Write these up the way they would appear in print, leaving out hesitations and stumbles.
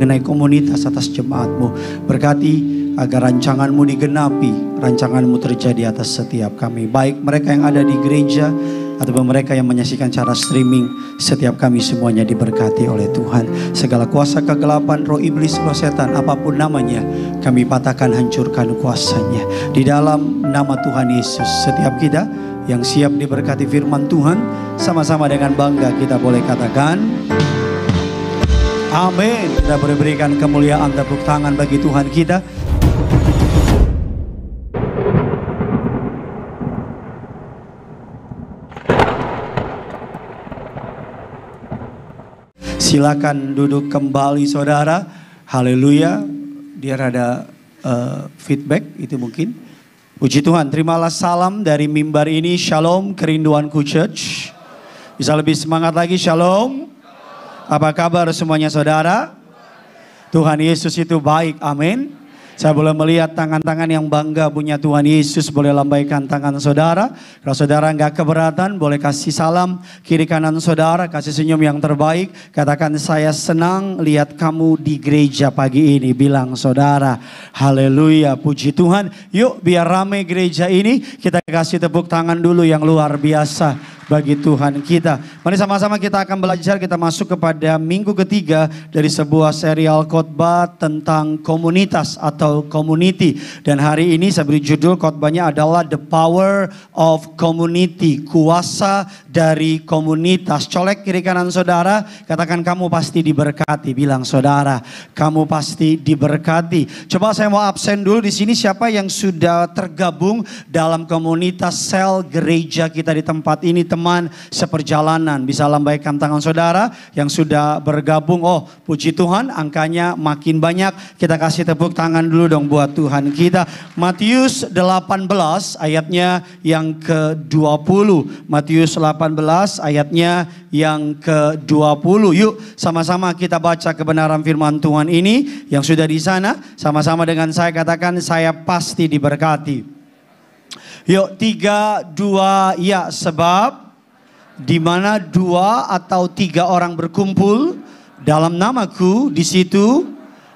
mengenai komunitas atas jemaat-Mu. Berkati agar rancangan-Mu digenapi, rancangan-Mu terjadi atas setiap kami. Baik mereka yang ada di gereja ataupun mereka yang menyaksikan cara streaming, setiap kami semuanya diberkati oleh Tuhan. Segala kuasa kegelapan, roh iblis, roh setan, apapun namanya, kami patahkan, hancurkan kuasanya. Di dalam nama Tuhan Yesus, setiap kita yang siap diberkati firman Tuhan, sama-sama dengan bangga kita boleh katakan, amin. Kita boleh berikan kemuliaan, tepuk tangan bagi Tuhan kita. Silakan duduk kembali saudara. Haleluya. Dia ada feedback itu mungkin. Puji Tuhan, terimalah salam dari mimbar ini. Shalom Kerinduanku Church. Bisa lebih semangat lagi, shalom. Apa kabar semuanya saudara? Tuhan Yesus itu baik, amin. Saya boleh melihat tangan-tangan yang bangga punya Tuhan Yesus. Boleh lambaikan tangan saudara. Kalau saudara nggak keberatan, boleh kasih salam kiri kanan saudara. Kasih senyum yang terbaik. Katakan, saya senang lihat kamu di gereja pagi ini. Bilang saudara, haleluya, puji Tuhan. Yuk biar rame gereja ini. Kita kasih tepuk tangan dulu yang luar biasa bagi Tuhan kita. Mari sama-sama kita akan belajar, kita masuk kepada minggu ketiga dari sebuah serial khotbah tentang komunitas atau community. Dan hari ini saya beri judul khotbahnya adalah The Power of Community. Kuasa dari komunitas. Colek kiri kanan saudara, katakan kamu pasti diberkati. Bilang saudara, kamu pasti diberkati. Coba saya mau absen dulu di sini, siapa yang sudah tergabung dalam komunitas sel gereja kita di tempat ini, teman seperjalanan, bisa lambaikan tangan saudara yang sudah bergabung. Oh puji Tuhan, angkanya makin banyak. Kita kasih tepuk tangan dulu dong buat Tuhan kita. Matius 18 ayatnya yang ke-20. Matius 18 ayatnya yang ke-20. Yuk sama-sama kita baca kebenaran firman Tuhan ini. Yang sudah di sana sama-sama dengan saya katakan, saya pasti diberkati. Yuk 3, 2, ya. Sebab di mana 2 atau 3 orang berkumpul dalam namaku, di situ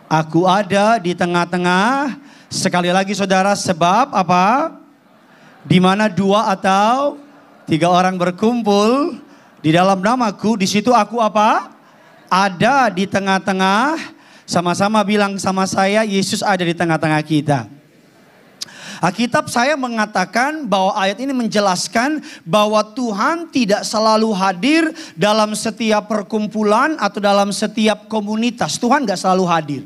aku ada di tengah-tengah. Sekali lagi saudara, sebab apa? Di mana 2 atau 3 orang berkumpul di dalam namaku, di situ aku apa? Ada di tengah-tengah. Sama-sama bilang sama saya, Yesus ada di tengah-tengah kita. Alkitab saya mengatakan bahwa ayat ini menjelaskan bahwa Tuhan tidak selalu hadir dalam setiap perkumpulan atau dalam setiap komunitas. Tuhan gak selalu hadir.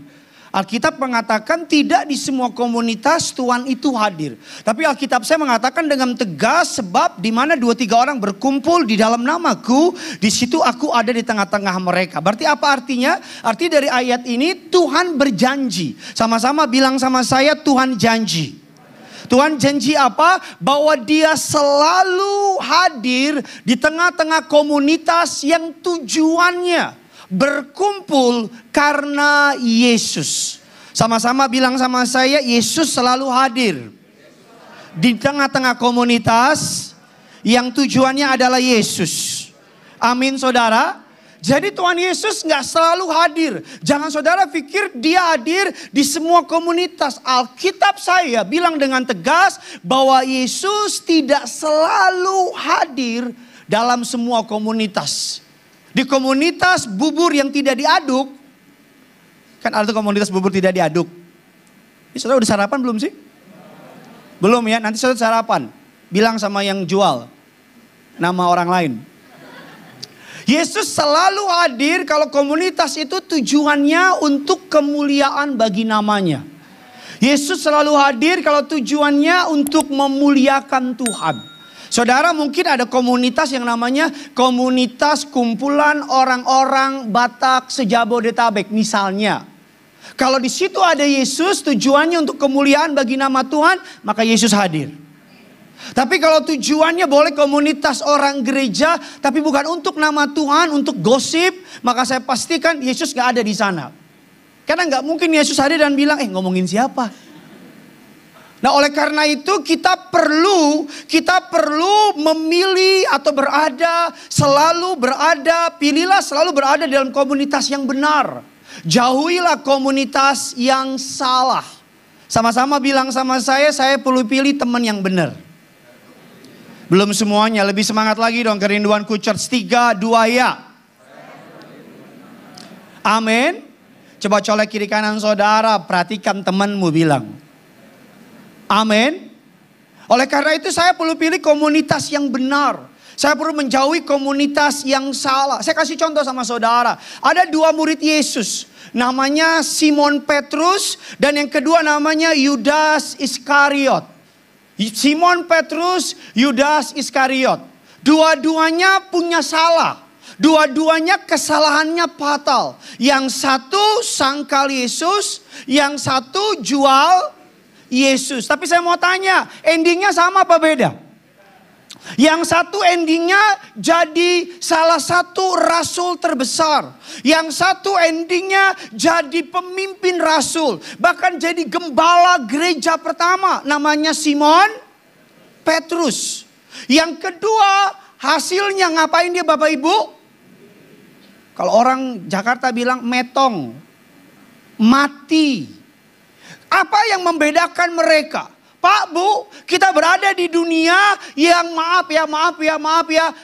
Alkitab mengatakan tidak di semua komunitas Tuhan itu hadir. Tapi Alkitab saya mengatakan dengan tegas, sebab di mana 2-3 orang berkumpul di dalam namaku, di situ aku ada di tengah-tengah mereka. Berarti apa artinya? Arti dari ayat ini, Tuhan berjanji. Sama-sama bilang sama saya, Tuhan janji. Tuhan janji apa? Bahwa dia selalu hadir di tengah-tengah komunitas yang tujuannya berkumpul karena Yesus. Sama-sama bilang sama saya, Yesus selalu hadir di tengah-tengah komunitas yang tujuannya adalah Yesus. Amin saudara. Jadi Tuhan Yesus gak selalu hadir. Jangan saudara pikir dia hadir di semua komunitas. Alkitab saya bilang dengan tegas bahwa Yesus tidak selalu hadir dalam semua komunitas. Di komunitas bubur yang tidak diaduk. Kan ada komunitas bubur tidak diaduk. Ini saudara udah sarapan belum sih? Belum ya, nanti saudara sarapan. Bilang sama yang jual nama orang lain. Yesus selalu hadir kalau komunitas itu tujuannya untuk kemuliaan bagi namanya. Yesus selalu hadir kalau tujuannya untuk memuliakan Tuhan. Saudara, mungkin ada komunitas yang namanya komunitas kumpulan orang-orang Batak se-Jabodetabek misalnya. Kalau di situ ada Yesus, tujuannya untuk kemuliaan bagi nama Tuhan, maka Yesus hadir. Tapi kalau tujuannya boleh komunitas orang gereja, tapi bukan untuk nama Tuhan, untuk gosip, maka saya pastikan Yesus gak ada di sana. Karena gak mungkin Yesus hadir dan bilang, ngomongin siapa? Nah oleh karena itu kita perlu memilih atau pilihlah selalu berada dalam komunitas yang benar. Jauhilah komunitas yang salah. Sama-sama bilang sama saya perlu pilih teman yang benar. Belum semuanya, lebih semangat lagi dong. Kerinduanku Church 3, 2 ya. Amin. Coba colek kiri kanan saudara, perhatikan temanmu bilang. Amin. Oleh karena itu saya perlu pilih komunitas yang benar. Saya perlu menjauhi komunitas yang salah. Saya kasih contoh sama saudara. Ada 2 murid Yesus. Namanya Simon Petrus dan yang kedua namanya Yudas Iskariot. Simon Petrus, Yudas Iskariot. Dua-duanya punya salah. Dua-duanya kesalahannya fatal. Yang satu sangkal Yesus, yang satu jual Yesus. Tapi saya mau tanya, endingnya sama apa beda? Yang satu endingnya jadi salah satu rasul terbesar. Yang satu endingnya jadi pemimpin rasul. Bahkan jadi gembala gereja pertama. Namanya Simon Petrus. Yang kedua hasilnya ngapain dia Bapak Ibu? Kalau orang Jakarta bilang metong. Mati. Apa yang membedakan mereka? Pak, Bu, kita berada di dunia yang maaf ya.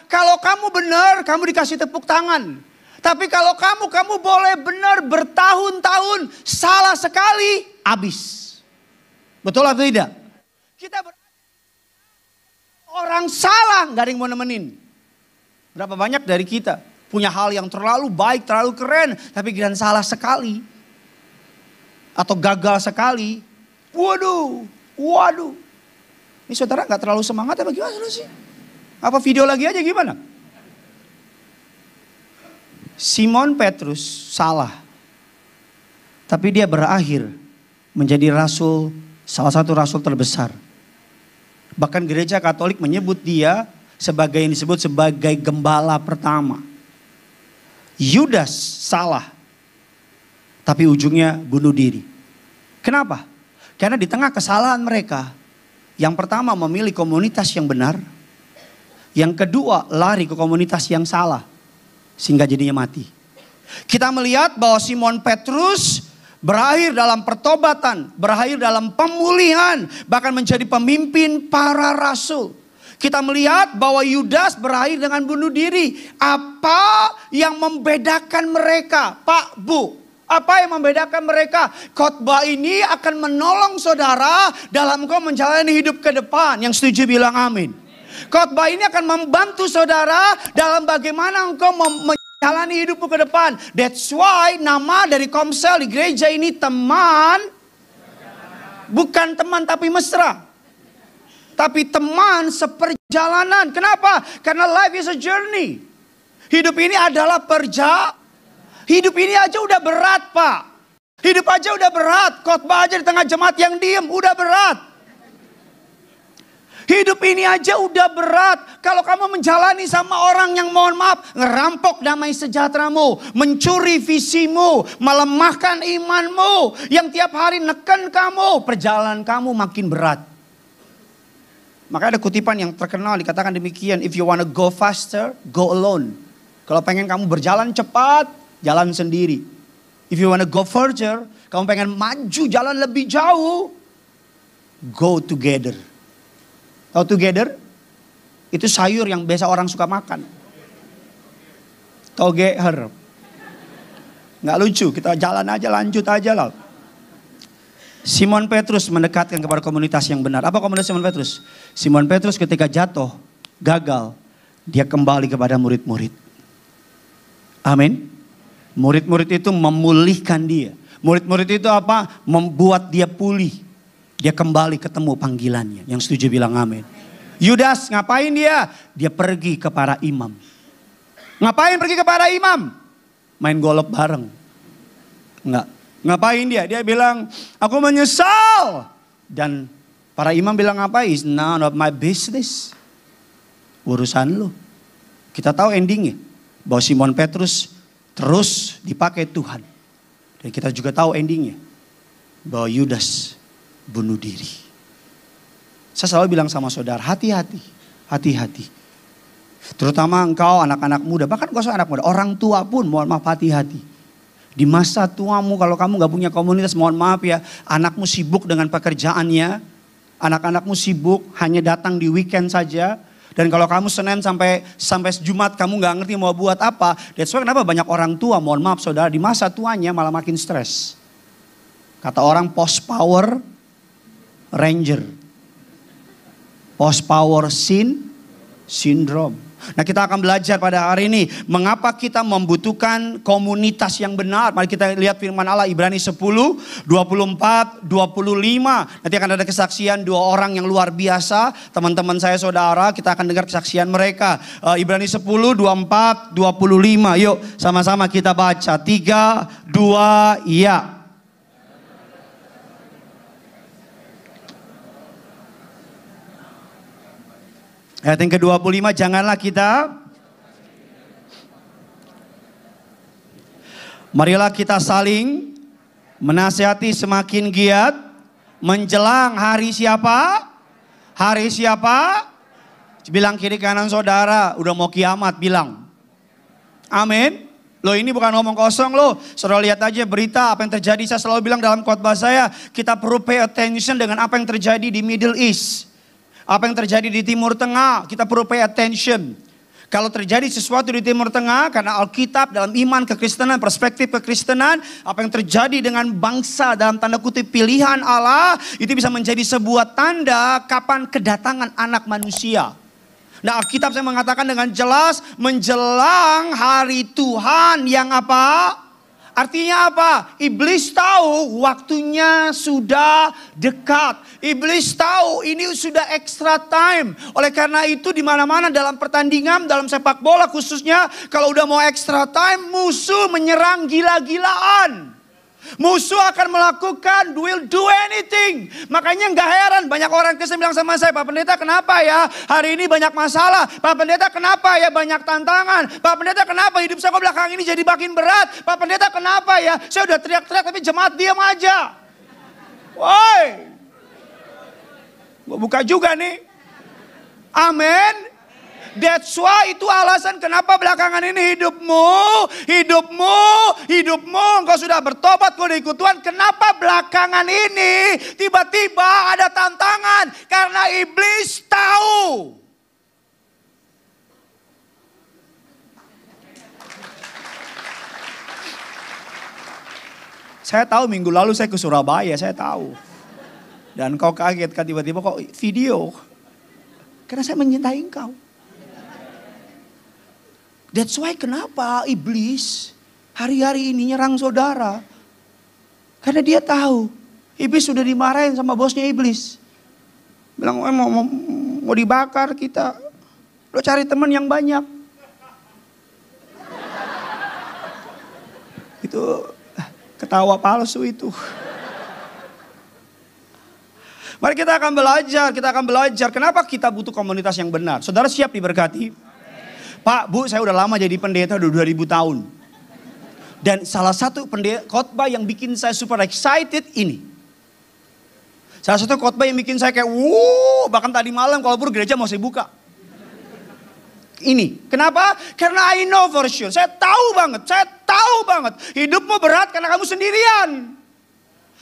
Kalau kamu benar, kamu dikasih tepuk tangan. Tapi kalau kamu boleh benar bertahun-tahun, salah sekali, habis. Betul atau tidak? Kita berada orang salah, gak ada yang mau nemenin. Berapa banyak dari kita punya hal yang terlalu baik, terlalu keren, tapi giliran salah sekali. Atau gagal sekali. Waduh. Ini saudara gak terlalu semangat apa gimana sih? Apa video lagi aja gimana? Simon Petrus salah. Tapi dia berakhir menjadi rasul, salah satu rasul terbesar. Bahkan gereja Katolik menyebut dia sebagai yang disebut sebagai gembala pertama. Yudas salah. Tapi ujungnya bunuh diri. Kenapa? Karena di tengah kesalahan mereka, yang pertama memilih komunitas yang benar, yang kedua lari ke komunitas yang salah, sehingga jadinya mati. Kita melihat bahwa Simon Petrus berakhir dalam pertobatan, berakhir dalam pemulihan, bahkan menjadi pemimpin para rasul. Kita melihat bahwa Yudas berakhir dengan bunuh diri. Apa yang membedakan mereka, Pak, Bu? Apa yang membedakan mereka? Khotbah ini akan menolong saudara dalam kau menjalani hidup ke depan. Yang setuju bilang amin. Khotbah ini akan membantu saudara dalam bagaimana engkau menjalani hidupmu ke depan. That's why nama dari Komsel di gereja ini teman. Bukan teman tapi mesra. Tapi teman seperjalanan. Kenapa? Karena life is a journey. Hidup ini adalah perjalanan. Hidup ini aja udah berat, Pak. Hidup aja udah berat. Khotbah aja di tengah jemaat yang diem udah berat. Hidup ini aja udah berat. Kalau kamu menjalani sama orang yang mohon maaf, ngerampok damai sejahteramu, mencuri visimu, melemahkan imanmu, yang tiap hari neken kamu, perjalanan kamu makin berat. Maka ada kutipan yang terkenal dikatakan demikian, if you wanna go faster, go alone. Kalau pengen kamu berjalan cepat, jalan sendiri. If you wanna go further, kamu pengen maju jalan lebih jauh, go together. Tahu together? Itu sayur yang biasa orang suka makan. Together. Nggak lucu, kita jalan aja, lanjut aja lah. Simon Petrus mendekatkan kepada komunitas yang benar. Apa komunitas Simon Petrus? Simon Petrus ketika jatuh, gagal, dia kembali kepada murid-murid. Amin. Murid-murid itu memulihkan dia. Murid-murid itu apa? Membuat dia pulih. Dia kembali ketemu panggilannya. Yang setuju bilang amin. Yudas ngapain dia? Dia pergi ke para imam. Ngapain pergi ke para imam? Main golf bareng. Enggak. Ngapain dia? Dia bilang, aku menyesal. Dan para imam bilang apa? It's none of my business. Urusan lu. Kita tahu endingnya. Bahwa Simon Petrus terus dipakai Tuhan. Dan kita juga tahu endingnya. Bahwa Yudas bunuh diri. Saya selalu bilang sama saudara, hati-hati. Hati-hati. Terutama engkau anak-anak muda. Bahkan gak usah anak muda. Orang tua pun mohon maaf hati-hati. Di masa tuamu kalau kamu gak punya komunitas, mohon maaf ya, anakmu sibuk dengan pekerjaannya, anak-anakmu sibuk hanya datang di weekend saja. Dan kalau kamu Senin sampai Jumat kamu gak ngerti mau buat apa. That's why kenapa banyak orang tua, mohon maaf saudara, di masa tuanya malah makin stres. Kata orang post power ranger. Post power syndrome. Nah, kita akan belajar pada hari ini mengapa kita membutuhkan komunitas yang benar. Mari kita lihat firman Allah Ibrani 10, 24, 25. Nanti akan ada kesaksian dua orang yang luar biasa. Teman-teman saya saudara, kita akan dengar kesaksian mereka. Ibrani 10, 24, 25. Yuk sama-sama kita baca. 3, 2, ya. Ayat yang ke-25, janganlah kita, marilah kita saling menasihati semakin giat menjelang hari siapa? Hari siapa? Bilang kiri kanan saudara, udah mau kiamat, bilang. Amin. Loh, ini bukan ngomong kosong loh. Saudara lihat aja berita apa yang terjadi. Saya selalu bilang dalam khotbah saya, kita perlu pay attention dengan apa yang terjadi di Middle East. Apa yang terjadi di Timur Tengah, kita perlu pay attention. Kalau terjadi sesuatu di Timur Tengah, karena Alkitab dalam iman kekristenan, perspektif kekristenan, apa yang terjadi dengan bangsa dalam tanda kutip pilihan Allah, itu bisa menjadi sebuah tanda kapan kedatangan anak manusia. Nah, Alkitab saya mengatakan dengan jelas, menjelang hari Tuhan yang apa? Artinya apa? Iblis tahu waktunya sudah dekat. Iblis tahu ini sudah extra time. Oleh karena itu di mana-mana dalam pertandingan, dalam sepak bola khususnya, kalau udah mau extra time, musuh menyerang gila-gilaan. Musuh akan melakukan, will do anything. Makanya gak heran banyak orang Kristen bilang sama saya, Pak Pendeta kenapa ya hari ini banyak masalah? Pak Pendeta kenapa ya banyak tantangan? Pak Pendeta kenapa hidup saya kok belakang ini jadi makin berat? Pak Pendeta kenapa ya saya udah teriak-teriak tapi jemaat diam aja. Woi, gua buka juga nih. Amin. That's why itu alasan kenapa belakangan ini hidupmu, engkau sudah bertobat, kau udah ikut Tuhan. Kenapa belakangan ini tiba-tiba ada tantangan? Karena iblis tahu. Saya tahu minggu lalu saya ke Surabaya, saya tahu. Dan kau kaget kan tiba-tiba kok video. Karena saya mencintai engkau. That's why kenapa iblis hari-hari ini nyerang saudara. Karena dia tahu iblis sudah dimarahin sama bosnya iblis. Bilang mau dibakar kita. Lo cari teman yang banyak. Itu ketawa palsu itu. Mari kita akan belajar. Kenapa kita butuh komunitas yang benar. Saudara siap diberkati? Pak, Bu, saya udah lama jadi pendeta, udah 2000 tahun. Dan salah satu khotbah yang bikin saya super excited ini. Salah satu khotbah yang bikin saya kayak, bahkan tadi malam kalau gereja mau saya buka. Ini, kenapa? Karena I know for sure, saya tahu banget. Hidupmu berat karena kamu sendirian.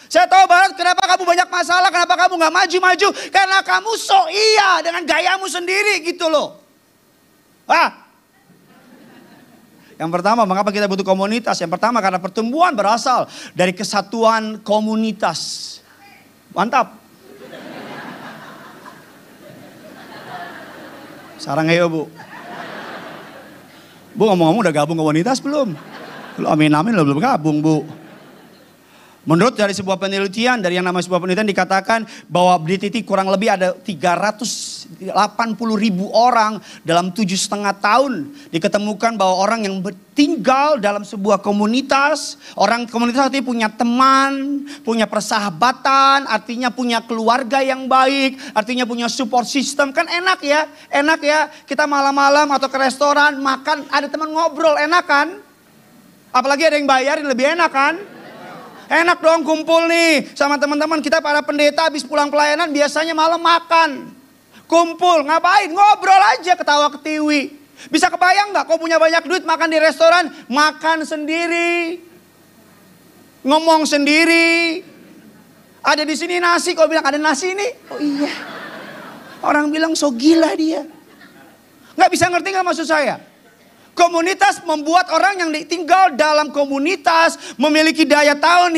Saya tahu banget kenapa kamu banyak masalah, kenapa kamu gak maju-maju. Karena kamu so iya dengan gayamu sendiri gitu loh. Yang pertama, mengapa kita butuh komunitas? Yang pertama, karena pertumbuhan berasal dari kesatuan komunitas. Mantap. Sarang ayo, Bu. Bu, ngomong-ngomong udah gabung komunitas belum? Belum, amin, belum gabung, Bu. Menurut dari sebuah penelitian, dari yang namanya sebuah penelitian dikatakan bahwa di titik kurang lebih ada 380.000 orang dalam 7,5 tahun. Diketemukan bahwa orang yang tinggal dalam sebuah komunitas, orang komunitas artinya punya teman, punya persahabatan, artinya punya keluarga yang baik, artinya punya support system. Kan enak ya kita malam-malam atau ke restoran makan, ada teman ngobrol, enak kan? Apalagi ada yang bayarin, lebih enak kan? Enak dong kumpul nih sama teman-teman kita para pendeta habis pulang pelayanan biasanya malam makan. Kumpul, ngapain? Ngobrol aja, ketawa ketiwi. Bisa kebayang gak kau punya banyak duit makan di restoran, makan sendiri. Ngomong sendiri. Ada di sini nasi, kau bilang ada nasi ini? Oh iya. Orang bilang so gila dia. Nggak bisa ngerti nggak maksud saya? Komunitas membuat orang yang tinggal dalam komunitas memiliki daya tahan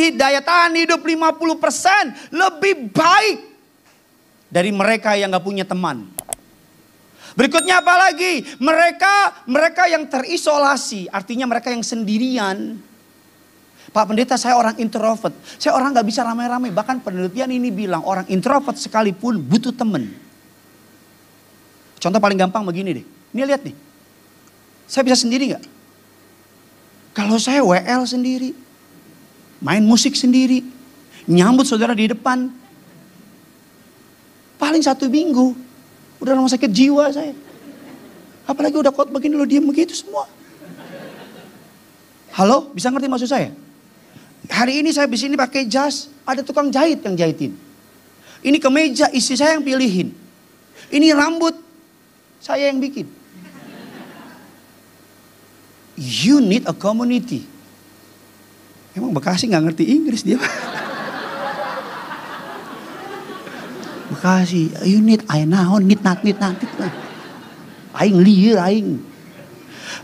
hidup 50% lebih baik dari mereka yang nggak punya teman. Berikutnya apa lagi? Mereka yang terisolasi, artinya mereka yang sendirian. Pak Pendeta, saya orang introvert. Saya orang nggak bisa ramai-ramai. Bahkan penelitian ini bilang orang introvert sekalipun butuh teman. Contoh paling gampang begini deh. Ini lihat nih. Saya bisa sendiri nggak? Kalau saya WL sendiri, main musik sendiri, nyambut saudara di depan, paling 1 minggu udah rumah sakit jiwa saya. Apalagi udah khotbah begini lo diem begitu semua. Halo, bisa ngerti maksud saya? Hari ini saya di sini pakai jas, ada tukang jahit yang jahitin. Ini kemeja istri saya yang pilihin. Ini rambut saya yang bikin. You need a community. Emang Bekasi nggak ngerti Inggris dia? Bekasi, you need, I know, need. Aing liar, aing.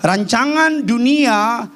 Rancangan dunia,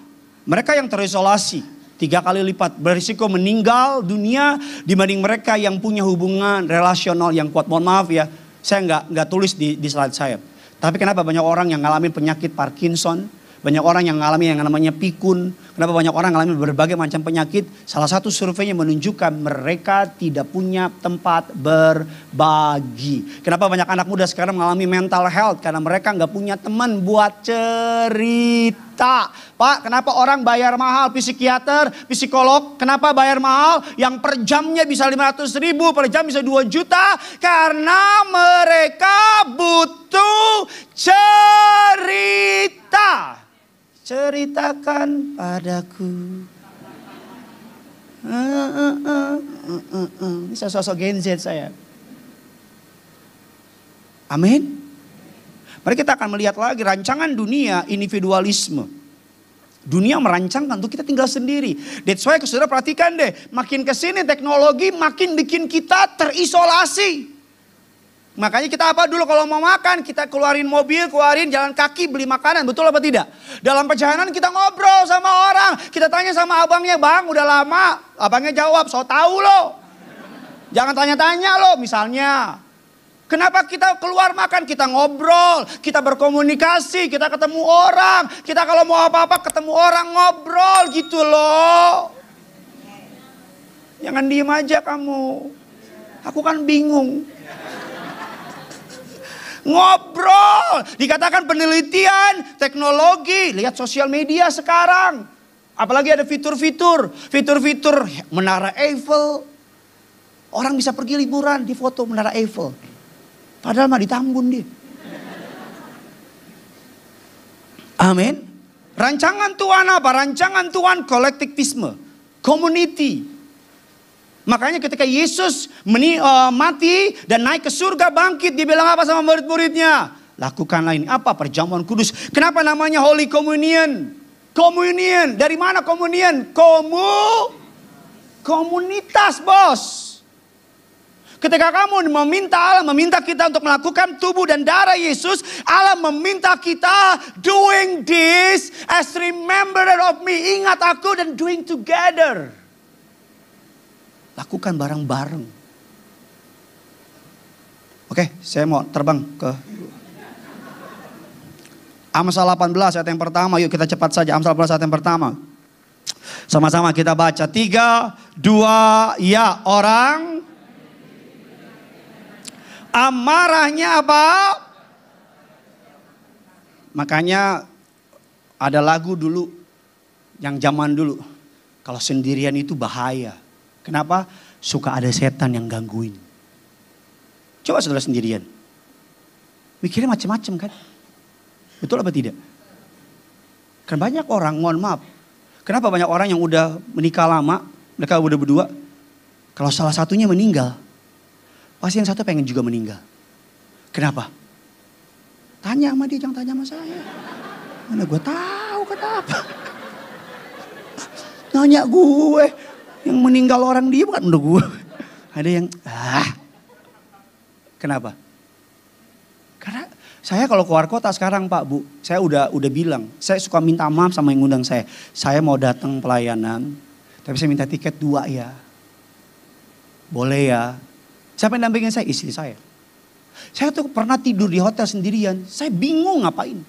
mereka yang terisolasi 3 kali lipat berisiko meninggal dunia dibanding mereka yang punya hubungan relasional yang kuat. Mohon maaf ya, saya nggak tulis di slide saya. Tapi kenapa banyak orang yang ngalamin penyakit Parkinson, banyak orang yang mengalami yang namanya pikun, kenapa banyak orang mengalami berbagai macam penyakit? Salah satu surveinya menunjukkan mereka tidak punya tempat berbagi. Kenapa banyak anak muda sekarang mengalami mental health? Karena mereka nggak punya teman buat cerita. Pak, kenapa orang bayar mahal psikiater, psikolog? Kenapa bayar mahal? Yang per jamnya bisa 500.000, per jam bisa 2 juta. Karena mereka butuh cerita. Ceritakan padaku. Ini sosok Gen Z saya. Amin. Mari kita akan melihat lagi rancangan dunia individualisme. Dunia merancangkan untuk kita tinggal sendiri. That's why saudara perhatikan deh. Makin kesini teknologi makin bikin kita terisolasi. Makanya kita apa dulu kalau mau makan, kita keluarin mobil, keluarin jalan kaki beli makanan, betul apa tidak? Dalam perjalanan kita ngobrol sama orang, kita tanya sama abangnya, bang udah lama, abangnya jawab, so tahu lo. Jangan tanya-tanya lo misalnya. Kenapa kita keluar makan, kita ngobrol, kita berkomunikasi, kita ketemu orang, kita kalau mau apa-apa ketemu orang ngobrol gitu loh. Jangan diem aja kamu, aku kan bingung. Ngobrol, dikatakan penelitian, teknologi, lihat sosial media sekarang. Apalagi ada fitur-fitur Menara Eiffel. Orang bisa pergi liburan di foto Menara Eiffel. Padahal mah di Tambun dia. Amin. Rancangan Tuhan apa? Rancangan Tuhan kolektivisme, community. Makanya ketika Yesus mati dan naik ke surga bangkit, dia bilang apa sama murid-muridnya? Lakukanlah ini. Apa? Perjamuan kudus. Kenapa namanya Holy Communion? Communion. Dari mana communion? Komunitas, bos. Ketika kamu meminta Allah, meminta kita untuk melakukan tubuh dan darah Yesus, Allah meminta kita doing this as remembrance of me. Ingat aku dan doing together. Lakukan bareng-bareng. Oke, saya mau terbang ke Amsal 18 ayat yang pertama. Yuk kita cepat saja. Amsal 18 ayat yang pertama. Sama-sama kita baca. 3, 2, ya. Orang amarahnya apa? Makanya ada lagu dulu, yang zaman dulu. Kalau sendirian itu bahaya. Kenapa? Suka ada setan yang gangguin. Coba saudara sendirian. Mikirnya macam-macam kan? Betul apa tidak? Kan banyak orang, mohon maaf. Kenapa banyak orang yang udah menikah lama, mereka udah berdua. Kalau salah satunya meninggal, pasti yang satu pengen juga meninggal. Kenapa? Tanya sama dia, jangan tanya sama saya. Mana gue tahu kenapa. Nanya gue. meninggal orang dia bukan untuk gue. Ada yang, kenapa? Karena saya kalau keluar kota sekarang Pak Bu, saya udah bilang, saya suka minta maaf sama yang ngundang saya. Saya mau datang pelayanan, tapi saya minta tiket 2 ya. Boleh ya. Siapa yang dampingin saya? Istri saya. Saya tuh pernah tidur di hotel sendirian, saya bingung ngapain.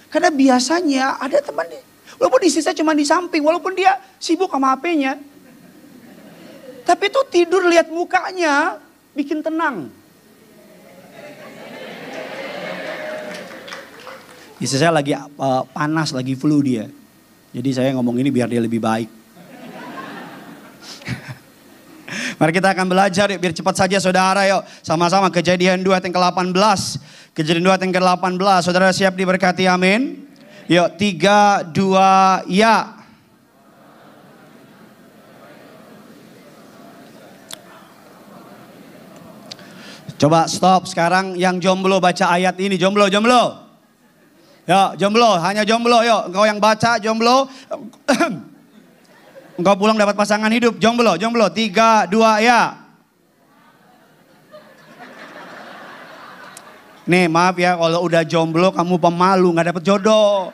Karena biasanya ada teman, walaupun istri saya cuma di samping, walaupun dia sibuk sama HP-nya. Tapi tuh tidur lihat mukanya, bikin tenang. Istri saya lagi panas, lagi flu dia. Jadi saya ngomong ini biar dia lebih baik. Mari kita akan belajar yuk, biar cepat saja saudara yuk. Sama-sama Kejadian 2 ayat yang ke-18. Kejadian 2 ayat yang ke-18. Saudara siap diberkati, amin. Yuk 3, 2, ya. Coba stop sekarang yang jomblo baca ayat ini. Jomblo. Ya, jomblo, hanya jomblo. Yuk, engkau yang baca jomblo. Engkau pulang dapat pasangan hidup. Jomblo. 3, 2, ya. Nih maaf ya kalau udah jomblo kamu pemalu gak dapat jodoh.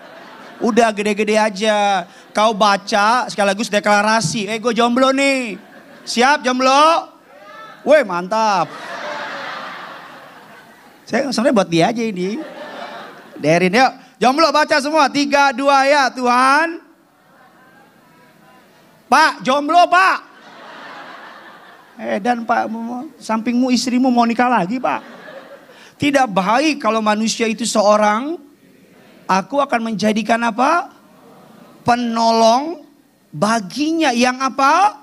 Udah gede-gede aja. Kau baca sekaligus deklarasi. Gue jomblo nih. Siap jomblo? Woi mantap. Saya sebenarnya buat dia aja ini. Derin yuk. Jomblo baca semua. 3, 2, ya Tuhan. Pak, jomblo Pak. Dan Pak, sampingmu istrimu mau nikah lagi Pak. Tidak baik kalau manusia itu seorang. Aku akan menjadikan apa? Penolong baginya yang apa?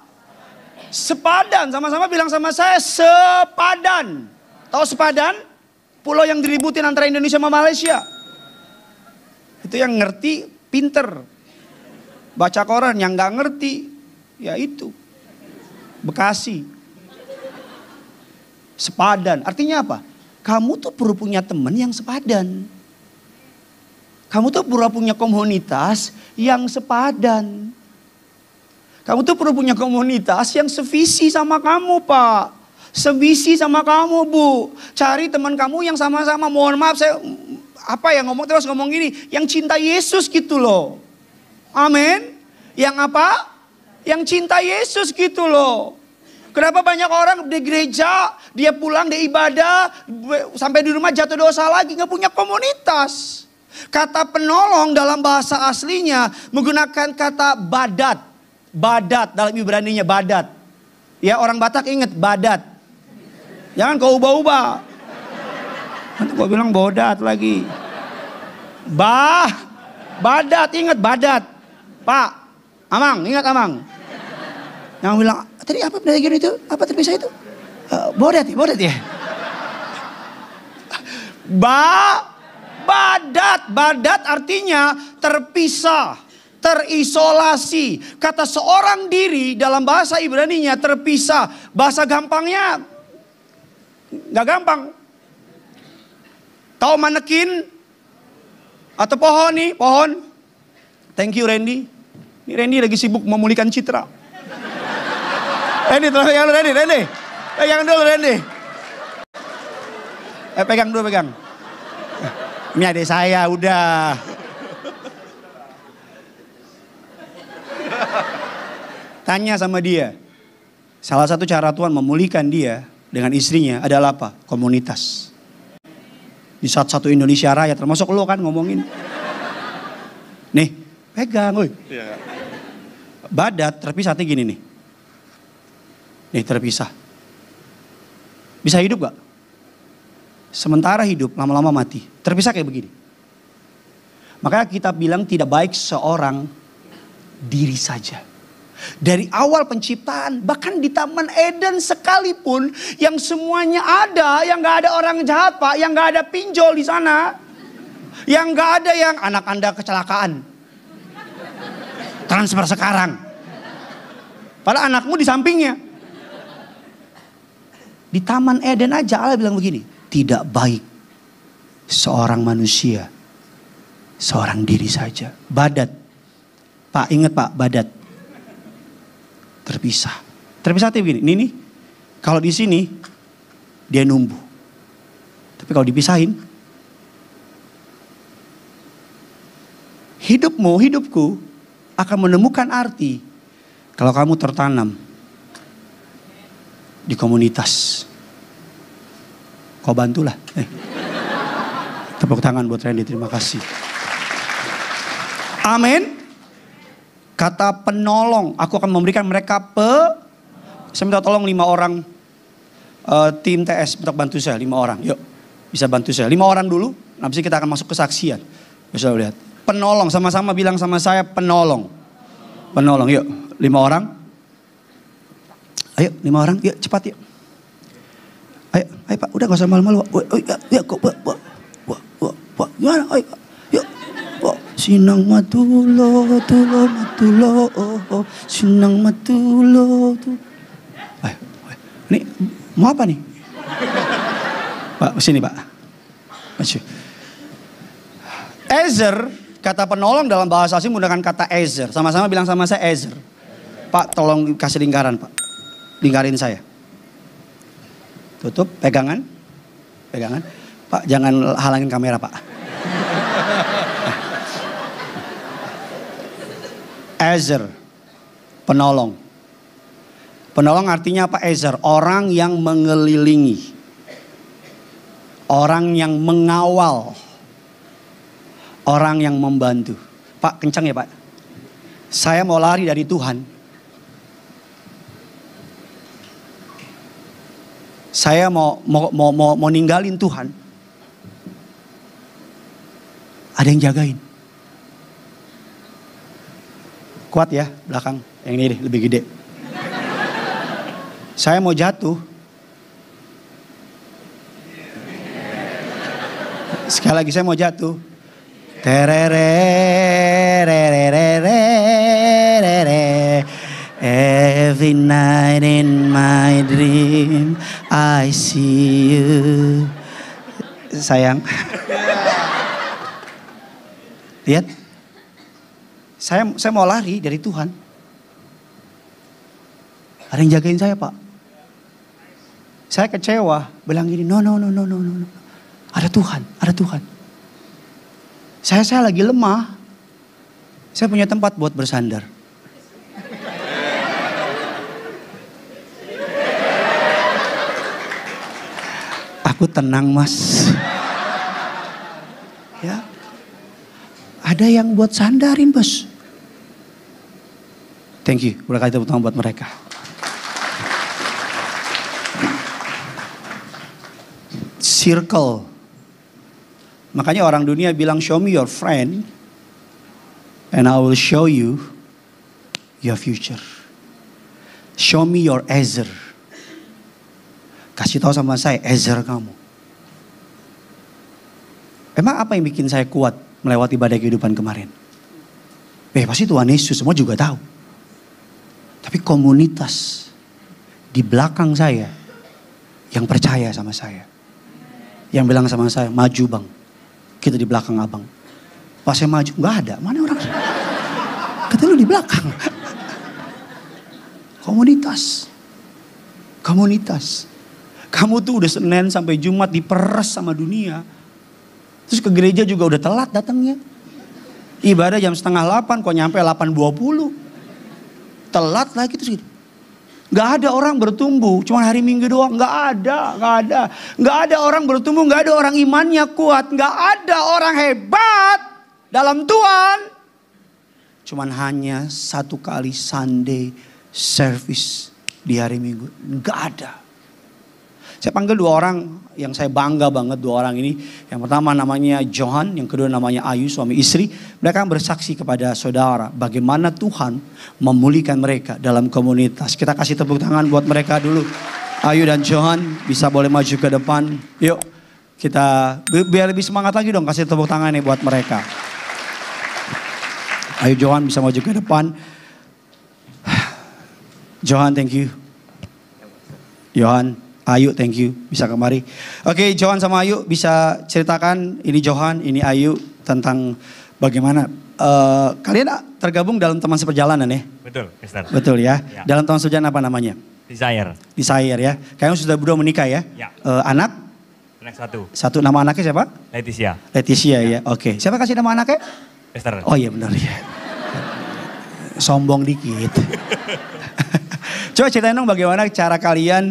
Sepadan. Sama-sama bilang sama saya, sepadan. Tahu sepadan? Pulau yang diributin antara Indonesia sama Malaysia. Itu yang ngerti pinter. Baca koran, yang gak ngerti ya itu. Bekasi. Sepadan. Artinya apa? Kamu tuh perlu punya teman yang sepadan. Kamu tuh perlu punya komunitas yang sepadan. Kamu tuh perlu punya komunitas yang sevisi sama kamu Pak. Sevisi sama kamu Bu. Cari teman kamu yang sama-sama, mohon maaf saya terus ngomong gini. Yang cinta Yesus gitu loh. Amin. Yang apa? Yang cinta Yesus gitu loh. Kenapa banyak orang di gereja, dia pulang, dia ibadah, sampai di rumah jatuh dosa lagi, gak punya komunitas. Kata penolong dalam bahasa aslinya menggunakan kata badat. Badat dalam Ibraninya badat. Ya orang Batak ingat badat. Jangan kau ubah-ubah. Nanti kau bilang bodat lagi. Badat, ingat badat. Pak, Amang, ingat Amang. Yang bilang, tadi apa pendagian itu? Apa terpisah itu? Bodat ya. Badat artinya terpisah, terisolasi. Kata seorang diri dalam bahasa Ibraninya terpisah. Bahasa gampangnya gak gampang. Tahu manekin atau pohon nih, pohon. Thank you Randy. Ini Randy lagi sibuk memulihkan citra. Randy, tolong pegang dulu Randy. Pegang dulu Randy. Pegang dulu. Ini adik saya, udah. Tanya sama dia. Salah satu cara Tuhan memulihkan dia dengan istrinya adalah apa? Komunitas. Di satu Indonesia Raya, termasuk lo kan ngomongin. Nih, pegang. Badat terpisah gini nih. Nih terpisah. Bisa hidup gak? Sementara hidup, lama-lama mati. Terpisah kayak begini. Makanya kita bilang tidak baik seorang diri saja. Dari awal penciptaan, bahkan di Taman Eden sekalipun, yang semuanya ada, yang gak ada orang jahat Pak, yang gak ada pinjol di sana, yang gak ada yang anak Anda kecelakaan, transfer sekarang, padahal anakmu di sampingnya. Di Taman Eden aja Allah bilang begini, tidak baik seorang manusia, seorang diri saja. Badat, Pak ingat Pak, badat. terpisah. Terpisah itu begini, ini nih, kalau di sini dia numbuh. Tapi kalau dipisahin, hidupku akan menemukan arti kalau kamu tertanam di komunitas. Kau bantulah. Tepuk tangan buat Randy, terima kasih. Amin. Kata penolong, aku akan memberikan mereka saya minta tolong 5 orang tim TS untuk bantu saya, 5 orang. Yuk, bisa bantu saya. 5 orang dulu, habis itu kita akan masuk kesaksian. Bisa lihat. Penolong, sama-sama bilang sama saya penolong. Penolong, yuk. 5 orang. Ayo, 5 orang, yuk cepat yuk. Ayo Pak, udah gak usah malu-malu. Ya kok, gimana? Ayo, yuk. Sinang matulo, sinang matulo. Ayo. Ini mau apa nih? Pak, sini Pak. Maju. Ezer, kata penolong dalam bahasa asing menggunakan kata Ezer. Sama-sama bilang sama saya Ezer. Pak, tolong kasih lingkaran Pak. Lingkarin saya. Tutup, pegangan. Pak, jangan halangin kamera Pak. Ezer, penolong. Penolong artinya apa Ezer? Orang yang mengelilingi. Orang yang mengawal. Orang yang membantu. Pak, kencang ya Pak. Saya mau lari dari Tuhan. Saya mau ninggalin Tuhan. Ada yang jagain. Kuat ya belakang. Yang ini deh, lebih gede. Saya mau jatuh. Sekali lagi saya mau jatuh. Every night in my dream I see you. Sayang. Lihat. Saya mau lari dari Tuhan. Ada yang jagain saya Pak. Saya kecewa. Bilang gini, no. Ada Tuhan. Saya lagi lemah. Saya punya tempat buat bersandar. Aku tenang Mas. Ya. Ada yang buat sandarin Bos. Thank you. Udah kali tepuk tangan buat mereka. Circle. Makanya orang dunia bilang show me your friend and I will show you your future. Show me your Ezer. Kasih tahu sama saya Ezer kamu. Emang apa yang bikin saya kuat melewati badai kehidupan kemarin? Pasti Tuhan Yesus semua juga tahu. Tapi komunitas di belakang saya yang percaya sama saya. Yang bilang sama saya, maju bang. Kita di belakang abang. Pas saya maju, gak ada. Mana orang? Kata lu di belakang. Komunitas. Kamu tuh udah Senin sampai Jumat diperes sama dunia. Terus ke gereja juga udah telat datangnya. Ibadah jam 7:30, kok nyampe 8:20. Telat lagi terus gitu. Gak ada orang bertumbuh, cuma hari Minggu doang. Gak ada orang bertumbuh, gak ada orang imannya kuat. Gak ada orang hebat dalam Tuhan. Cuman hanya satu kali Sunday service di hari Minggu. Gak ada. Saya panggil 2 orang yang saya bangga banget, 2 orang ini. Yang pertama namanya Johan, yang kedua namanya Ayu, suami istri. Mereka bersaksi kepada saudara bagaimana Tuhan memulihkan mereka dalam komunitas. Kita kasih tepuk tangan buat mereka dulu. Ayu dan Johan bisa boleh maju ke depan. Yuk kita biar lebih semangat lagi dong, kasih tepuk tangan nih buat mereka. Ayu Johan bisa maju ke depan. Johan thank you. Johan. Ayu, thank you. Bisa kemari. Oke, Johan sama Ayu bisa ceritakan ini Johan, ini Ayu tentang Bagaimana? Kalian tergabung dalam teman seperjalanan ya? Betul, Mister. Betul ya. Ya. Dalam teman seperjalanan apa namanya? Desire. Desire ya. Kalian sudah berdua menikah ya? Ya. Anak? Anak satu. Satu, nama anaknya siapa? Leticia. Leticia ya. Oke. Siapa kasih nama anaknya? Mister. Oh iya benar ya. Sombong dikit. Coba ceritain dong bagaimana cara kalian,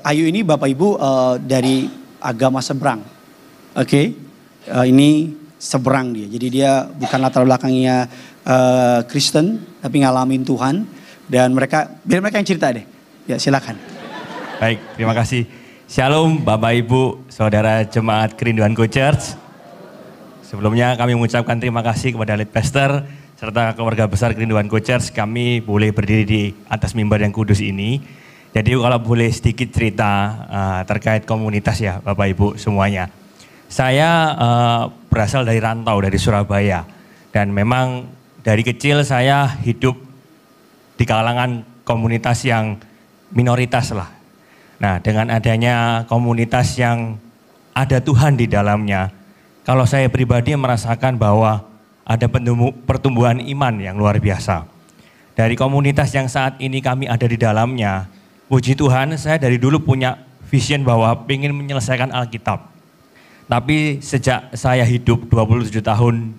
Ayu ini Bapak Ibu dari agama seberang. Oke. Ini seberang dia. Jadi dia bukan latar belakangnya Kristen, tapi ngalamin Tuhan. Dan biar mereka yang cerita deh. Ya silakan. Baik, terima kasih. Shalom Bapak Ibu, Saudara Jemaat Kerinduanku Church. Sebelumnya kami mengucapkan terima kasih kepada Lead Pastor serta keluarga besar Kerinduanku Church. Kami boleh berdiri di atas mimbar yang kudus ini. Jadi kalau boleh sedikit cerita terkait komunitas ya Bapak Ibu semuanya. Saya berasal dari rantau, dari Surabaya. Dan memang dari kecil saya hidup di kalangan komunitas yang minoritas lah. Nah, dengan adanya komunitas yang ada Tuhan di dalamnya, kalau saya pribadi merasakan bahwa ada pertumbuhan iman yang luar biasa. Dari komunitas yang saat ini kami ada di dalamnya, puji Tuhan saya dari dulu punya vision bahwa ingin menyelesaikan Alkitab. Tapi sejak saya hidup 27 tahun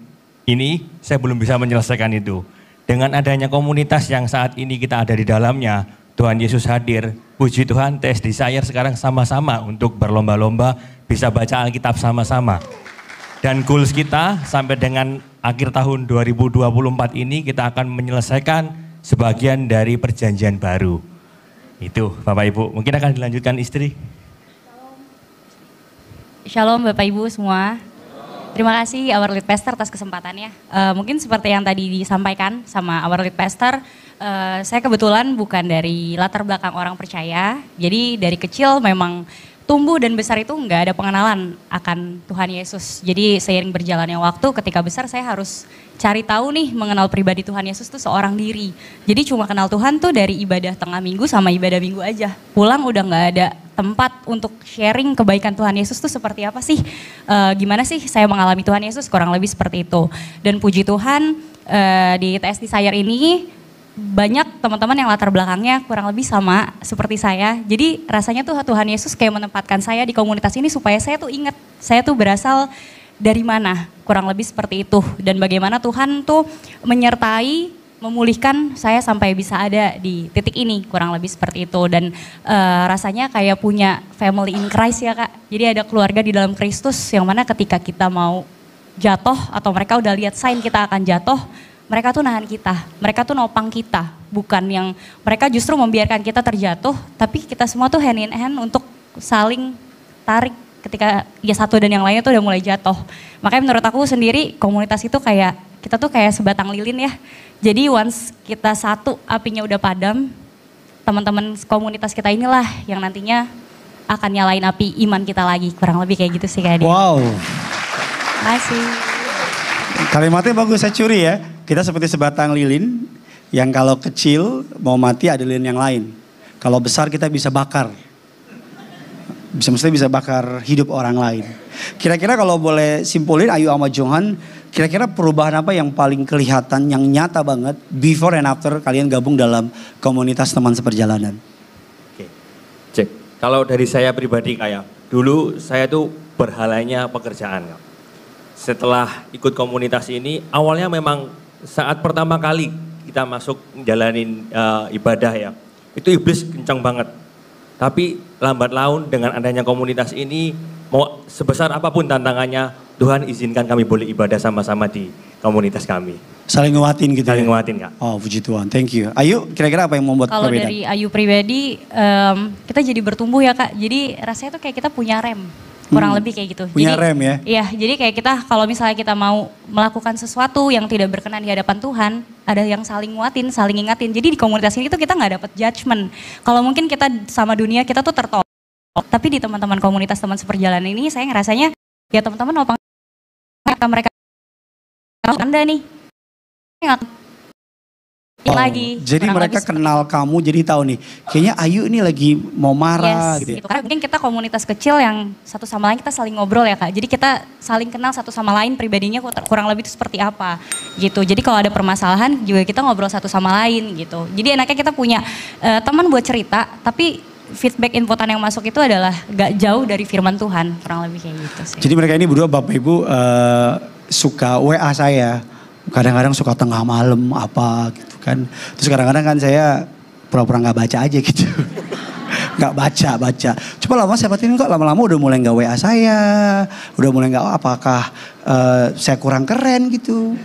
ini, saya belum bisa menyelesaikan itu. Dengan adanya komunitas yang saat ini kita ada di dalamnya, Tuhan Yesus hadir. Puji Tuhan, TS Desire sekarang sama-sama untuk berlomba-lomba bisa baca Alkitab sama-sama. Dan goals kita sampai dengan akhir tahun 2024 ini kita akan menyelesaikan sebagian dari perjanjian baru. Itu Bapak Ibu, mungkin akan dilanjutkan istri. Shalom Bapak Ibu semua. Terima kasih Our Lead Pastor atas kesempatannya. Mungkin seperti yang tadi disampaikan sama Our Lead Pastor, saya kebetulan bukan dari latar belakang orang percaya. Jadi dari kecil memang tumbuh dan besar itu nggak ada pengenalan akan Tuhan Yesus. Jadi seiring berjalannya waktu ketika besar saya harus cari tahu nih mengenal pribadi Tuhan Yesus tuh seorang diri. Jadi cuma kenal Tuhan tuh dari ibadah tengah minggu sama ibadah minggu aja. Pulang udah nggak ada tempat untuk sharing kebaikan Tuhan Yesus tuh seperti apa sih. Gimana sih saya mengalami Tuhan Yesus, kurang lebih seperti itu. Dan puji Tuhan di TS Desire ini banyak teman-teman yang latar belakangnya kurang lebih sama seperti saya. Jadi rasanya tuh Tuhan Yesus kayak menempatkan saya di komunitas ini supaya saya tuh ingat saya tuh berasal dari mana, kurang lebih seperti itu. Dan bagaimana Tuhan tuh menyertai, memulihkan saya sampai bisa ada di titik ini, kurang lebih seperti itu. Dan rasanya kayak punya family in Christ ya Kak. Jadi ada keluarga di dalam Kristus yang mana ketika kita mau jatuh atau mereka udah lihat sign kita akan jatuh, mereka tuh nahan kita, mereka tuh nopang kita. Bukan yang mereka justru membiarkan kita terjatuh, tapi kita semua tuh hand in hand untuk saling tarik ketika ya satu dan yang lainnya tuh udah mulai jatuh. Makanya menurut aku sendiri komunitas itu kayak, kita tuh kayak sebatang lilin ya. Jadi once kita satu apinya udah padam, teman-teman komunitas kita inilah yang nantinya akan nyalain api iman kita lagi. Kurang lebih kayak gitu sih kayak dia. Wow. Makasih. Kalimatnya bagus, saya curi ya. Kita seperti sebatang lilin yang kalau kecil mau mati ada lilin yang lain. Kalau besar kita bisa bakar. Mesti bisa bakar hidup orang lain. Kira-kira kalau boleh simpulin Ayu sama Johan, kira-kira perubahan apa yang paling kelihatan, yang nyata banget before and after kalian gabung dalam komunitas teman seperjalanan? Oke, cek. Kalau dari saya pribadi kayak, dulu saya tuh berhalanya pekerjaan. Setelah ikut komunitas ini, awalnya memang saat pertama kali kita masuk menjalanin ibadah ya, itu iblis kencang banget. Tapi lambat laun dengan adanya komunitas ini, mau sebesar apapun tantangannya, Tuhan izinkan kami boleh ibadah sama-sama di komunitas kami. Saling nguatin gitu. Saling ya? nguatin Kak. Oh puji Tuhan, thank you. Ayu, kira-kira apa yang membuat Kalau perbedaan? dari Ayu pribadi, kita jadi bertumbuh ya Kak. Jadi rasanya tuh kayak kita punya rem. Kurang lebih kayak gitu. Punya jadi, rem ya? Iya, jadi kayak kita kalau misalnya kita mau melakukan sesuatu yang tidak berkenan di hadapan Tuhan, ada yang saling nguatin, saling ingatin. Jadi di komunitas ini tuh kita nggak dapat judgement. Kalau mungkin kita sama dunia kita tuh tertolak. Tapi di teman-teman komunitas teman seperjalanan ini saya ngerasanya ya teman-teman nopang mereka Anda nih. lagi. Jadi kurang mereka lebih kenal kamu, jadi tahu nih, kayaknya Ayu ini lagi mau marah yes, gitu. Ya. Karena mungkin kita komunitas kecil yang satu sama lain kita saling ngobrol ya Kak. Jadi kita saling kenal satu sama lain pribadinya kurang lebih itu seperti apa gitu. Jadi kalau ada permasalahan juga kita ngobrol satu sama lain gitu. Jadi enaknya kita punya teman buat cerita, tapi feedback inputan yang masuk itu adalah gak jauh dari firman Tuhan, kurang lebih kayak gitu sih. Jadi mereka ini berdua Bapak Ibu suka WA saya, kadang-kadang suka tengah malam apa gitu kan. Terus kadang-kadang kan saya pura-pura gak baca aja gitu. Gak baca. Coba lama saya perhatiin kok lama-lama udah mulai gak WA saya. Udah mulai gak apakah saya kurang keren gitu.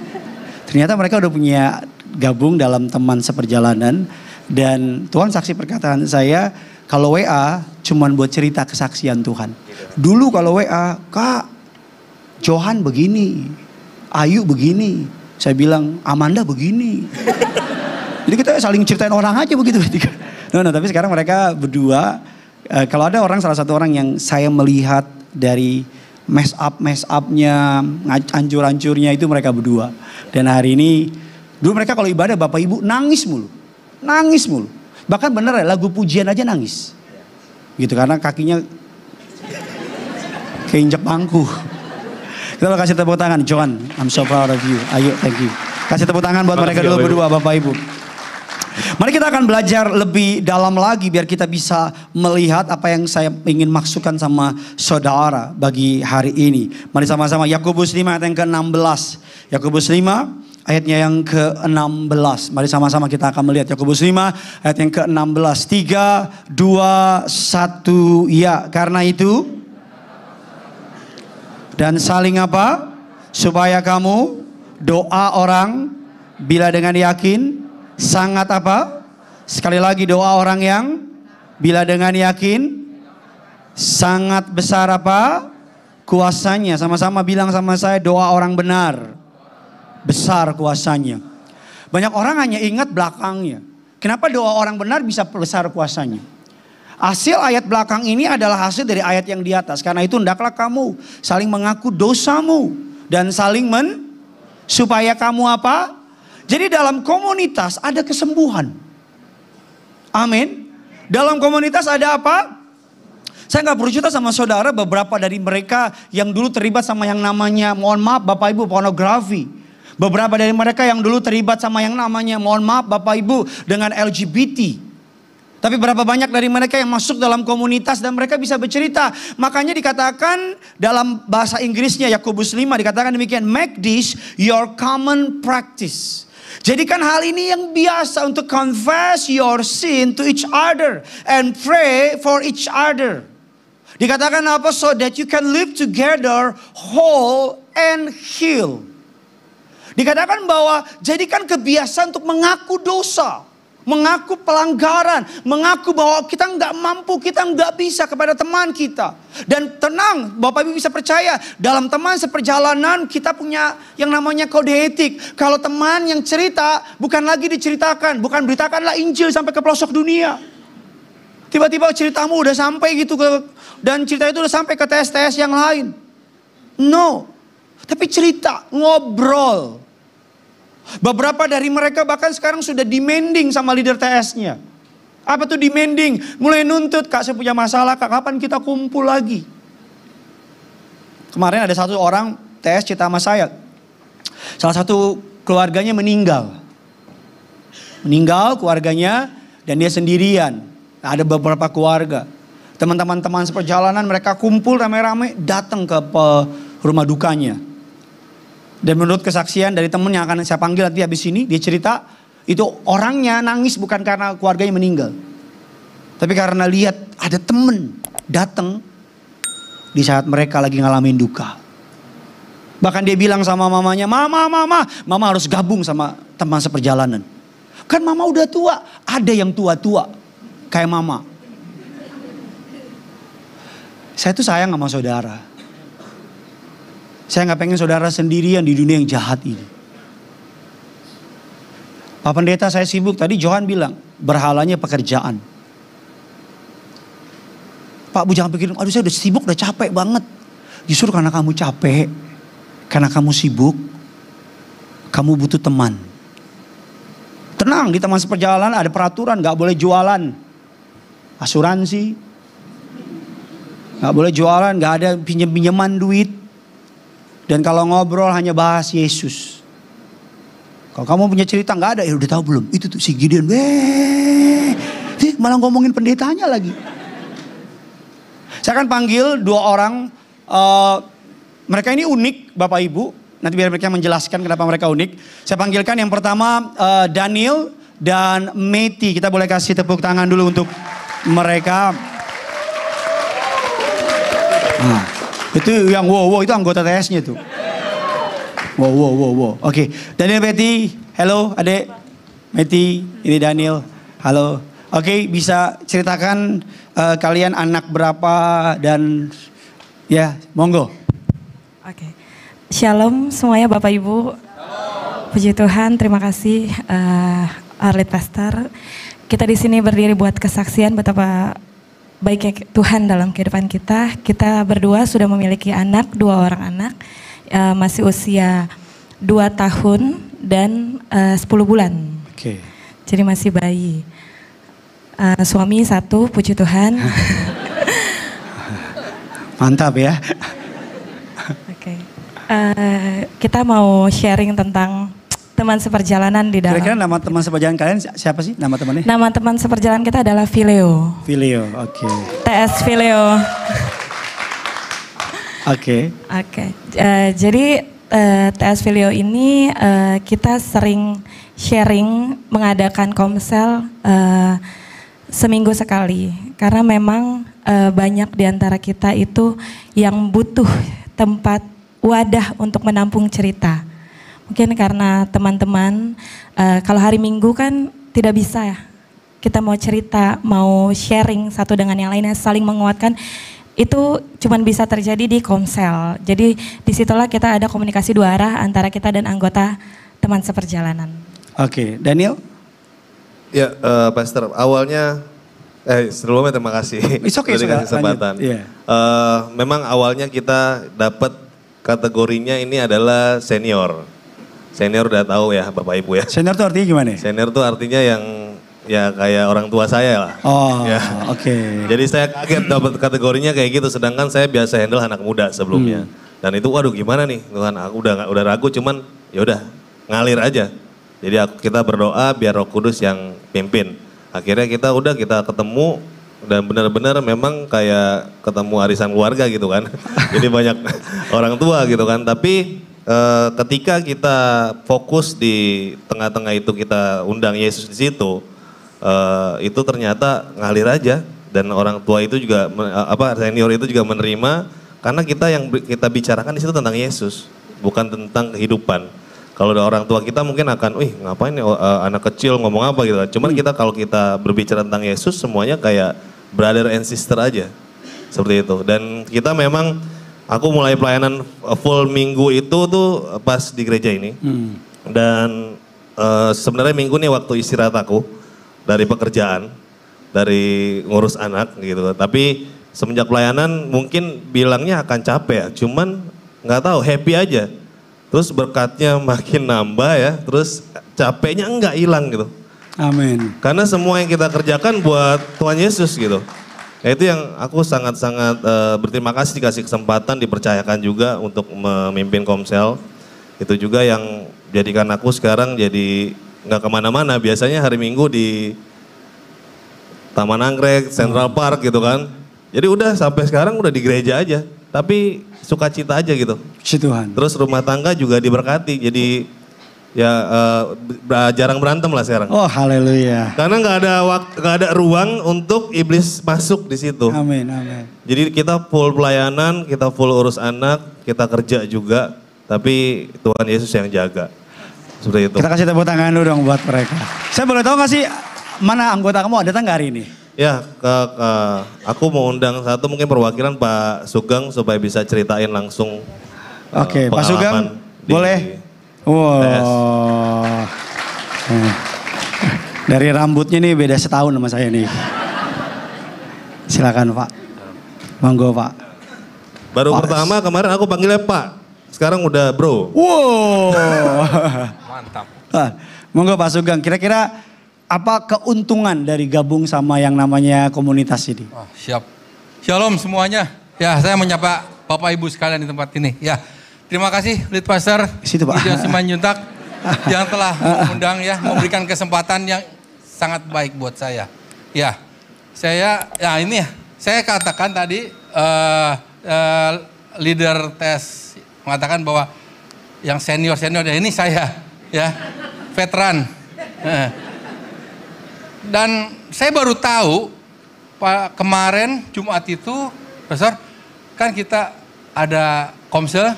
Ternyata mereka udah punya gabung dalam teman seperjalanan. Dan Tuhan saksi perkataan saya, kalau WA cuman buat cerita kesaksian Tuhan. Dulu kalau WA, Kak Johan begini, Ayu begini. Saya bilang Amanda begini. Jadi kita saling ceritain orang aja begitu. No, tapi sekarang mereka berdua. Kalau ada orang, salah satu orang yang saya melihat dari mess upnya, hancur-hancurnya itu mereka berdua. Dan hari ini, dulu mereka kalau ibadah Bapak Ibu nangis mulu. Bahkan bener ya lagu pujian aja nangis. Gitu karena kakinya keinjek bangku. Kita mau kasih tepuk tangan, Johan, I'm so proud of you. Ayo, thank you. Kasih tepuk tangan buat mereka dulu berdua, Bapak Ibu. Mari kita akan belajar lebih dalam lagi biar kita bisa melihat apa yang saya ingin maksudkan sama saudara bagi hari ini. Mari sama-sama Yakobus 5 ayat yang ke-16. Yakobus 5 ayatnya yang ke-16. Mari sama-sama kita akan melihat Yakobus 5 ayat yang ke-16. 3, 2, 1, ya. Karena itu dan saling apa? Supaya kamu doa orang bila dengan yakin sangat apa? Sekali lagi doa orang yang bila dengan yakin sangat besar apa? Kuasanya. Sama-sama bilang sama saya, doa orang benar besar kuasanya. Banyak orang hanya ingat belakangnya. Kenapa doa orang benar bisa besar kuasanya? Hasil ayat belakang ini adalah hasil dari ayat yang di atas. Karena itu hendaklah kamu saling mengaku dosamu dan saling supaya kamu apa? Jadi dalam komunitas ada kesembuhan. Amin. Dalam komunitas ada apa? Saya nggak perlu cerita sama saudara, beberapa dari mereka yang dulu terlibat sama yang namanya, mohon maaf Bapak Ibu, pornografi. Beberapa dari mereka yang dulu terlibat sama yang namanya, mohon maaf Bapak Ibu, dengan LGBT. Tapi berapa banyak dari mereka yang masuk dalam komunitas dan mereka bisa bercerita. Makanya dikatakan dalam bahasa Inggrisnya Yakobus 5 dikatakan demikian. Make this your common practice. Jadikan hal ini yang biasa untuk confess your sin to each other. And pray for each other. Dikatakan apa? So that you can live together whole and heal. Dikatakan bahwa jadikan kebiasaan untuk mengaku dosa. Mengaku pelanggaran, mengaku bahwa kita nggak mampu, kita nggak bisa kepada teman kita. Dan tenang, Bapak Ibu bisa percaya, dalam teman seperjalanan kita punya yang namanya kode etik. Kalau teman yang cerita, bukan lagi diceritakan, bukan beritakanlah Injil sampai ke pelosok dunia. Tiba-tiba ceritamu udah sampai gitu dan cerita itu udah sampai ke TS-TS yang lain. No, tapi cerita, ngobrol. Beberapa dari mereka bahkan sekarang sudah demanding sama leader TS-nya. Apa tuh demanding? Mulai nuntut, Kak saya punya masalah, Kak kapan kita kumpul lagi? Kemarin ada satu orang TS cerita sama saya. Salah satu keluarganya meninggal. Meninggal keluarganya dan dia sendirian. Ada beberapa keluarga. Teman-teman seperjalanan mereka kumpul rame-rame datang ke rumah dukanya. Dan menurut kesaksian dari temen yang akan saya panggil nanti habis ini, dia cerita itu orangnya nangis bukan karena keluarganya meninggal. Tapi karena lihat ada temen datang di saat mereka lagi ngalamin duka. Bahkan dia bilang sama mamanya, mama harus gabung sama teman seperjalanan. Kan mama udah tua, ada yang tua-tua kayak mama. Saya tuh sayang sama saudara. Saya gak pengen saudara sendirian di dunia yang jahat ini. Pak Pendeta saya sibuk, tadi Johan bilang berhalanya pekerjaan. Pak Bu jangan pikirin, aduh saya udah sibuk, udah capek banget. Justru karena kamu capek, karena kamu sibuk, kamu butuh teman. Tenang, di teman seperjalanan ada peraturan, gak boleh jualan asuransi, gak boleh jualan, gak ada pinjem-pinjeman duit. Dan kalau ngobrol hanya bahas Yesus. Kalau kamu punya cerita gak ada, ya udah tahu belum? Itu tuh si Gideon, malah ngomongin pendetanya lagi. Saya akan panggil 2 orang, mereka ini unik Bapak Ibu. Nanti biar mereka menjelaskan kenapa mereka unik. Saya panggilkan yang pertama Daniel dan Meti. Kita boleh kasih tepuk tangan dulu untuk mereka. Nah, itu yang wow itu anggota TS-nya tuh. Wow. Oke, Daniel, Meti. Halo adek. Meti, ini Daniel. Halo. Oke, bisa ceritakan kalian anak berapa dan ya monggo. Oke. Shalom semuanya Bapak Ibu. Puji Tuhan, terima kasih Our Lead Pastor. Kita di sini berdiri buat kesaksian betapa baiknya Tuhan dalam kehidupan kita. Kita berdua sudah memiliki anak, 2 orang anak, masih usia 2 tahun dan 10 bulan. Oke. Jadi masih bayi. Suami 1, puji Tuhan. Mantap ya. Oke. Kita mau sharing tentang teman seperjalanan di dalam. Kira-kira nama teman seperjalanan kalian siapa sih nama temannya? Nama teman seperjalanan kita adalah Phileo. Phileo, oke. TS Phileo. Oke. Jadi TS Phileo ini kita sering sharing mengadakan komsel seminggu sekali. Karena memang banyak di antara kita itu yang butuh tempat wadah untuk menampung cerita. Mungkin karena teman-teman kalau hari Minggu kan tidak bisa ya. Kita mau cerita, mau sharing satu dengan yang lainnya, saling menguatkan. Itu cuman bisa terjadi di komsel. Jadi disitulah kita ada komunikasi 2 arah antara kita dan anggota teman seperjalanan. Oke, Daniel? Ya, Pastor, awalnya sebelumnya terima kasih Okay, sudah dikasih kesempatan. Yeah. Memang awalnya kita dapat kategorinya ini adalah senior. Senior udah tahu ya Bapak Ibu ya. Senior tuh artinya gimana? Senior tuh artinya yang ya kayak orang tua saya lah. Oh, ya. Oke. Jadi saya kaget dapat kategorinya kayak gitu, sedangkan saya biasa handle anak muda sebelumnya. Dan itu waduh gimana nih Tuhan, aku udah ragu, cuman ya udah ngalir aja. Jadi kita berdoa biar Roh Kudus yang pimpin. Akhirnya kita ketemu dan benar-benar memang kayak ketemu arisan keluarga gitu kan. Jadi banyak orang tua gitu kan. Tapi ketika kita fokus di tengah-tengah itu kita undang Yesus di situ, itu ternyata ngalir aja. Dan orang tua itu juga senior itu juga menerima karena kita bicarakan di situ tentang Yesus, bukan tentang kehidupan. Kalau ada orang tua kita mungkin akan, ngapain nih anak kecil ngomong apa gitu. Cuman kalau kita berbicara tentang Yesus semuanya kayak brother and sister aja. Seperti itu. Dan kita memang, aku mulai pelayanan full minggu itu tuh pas di gereja ini. Dan sebenarnya minggu nih waktu istirahat aku dari pekerjaan, dari ngurus anak gitu. Tapi semenjak pelayanan mungkin bilangnya akan capek ya. Cuman nggak tahu, happy aja. Terus berkatnya makin nambah ya, terus capeknya enggak hilang gitu. Amin. Karena semua yang kita kerjakan buat Tuhan Yesus gitu. Ya itu yang aku sangat-sangat berterima kasih dikasih kesempatan, dipercayakan juga untuk memimpin Komsel. Itu juga yang jadikan aku sekarang jadi nggak kemana-mana. Biasanya hari Minggu di Taman Anggrek, Central Park gitu kan. Jadi udah sampai sekarang udah di gereja aja. Tapi sukacita aja gitu. Puji Tuhan. Terus rumah tangga juga diberkati. Jadi ya jarang berantem lah sekarang. Oh haleluya. Karena nggak ada ruang untuk iblis masuk di situ. Amin, amin. Jadi kita full pelayanan, kita full urus anak, kita kerja juga. Tapi Tuhan Yesus yang jaga. Seperti itu. Kita kasih tepuk tangan dulu dong buat mereka. Saya boleh tahu gak sih mana anggota kamu datang gak hari ini? Ya, aku mau undang satu mungkin perwakilan Pak Sugeng supaya bisa ceritain langsung. Oke, Pak Sugeng boleh? Wow. Dari rambutnya nih beda setahun sama saya nih. Silakan Pak. Monggo Pak. Baru pertama kemarin aku panggilnya Pak. Sekarang udah Bro. Wow. Mantap. Monggo Pak Sugeng, kira-kira apa keuntungan dari gabung sama yang namanya komunitas ini? Oh, siap. Shalom semuanya. Ya, saya menyapa Bapak Ibu sekalian di tempat ini. Ya, terima kasih Lead Pastor Situ, Pak. Gideon Simanjuntak yang telah mengundang ya, memberikan kesempatan yang sangat baik buat saya. Ya, saya katakan tadi leader tes mengatakan bahwa yang senior ini saya ya, veteran. Dan saya baru tahu Pak kemarin Jumat itu, Pastor, kan kita ada komsel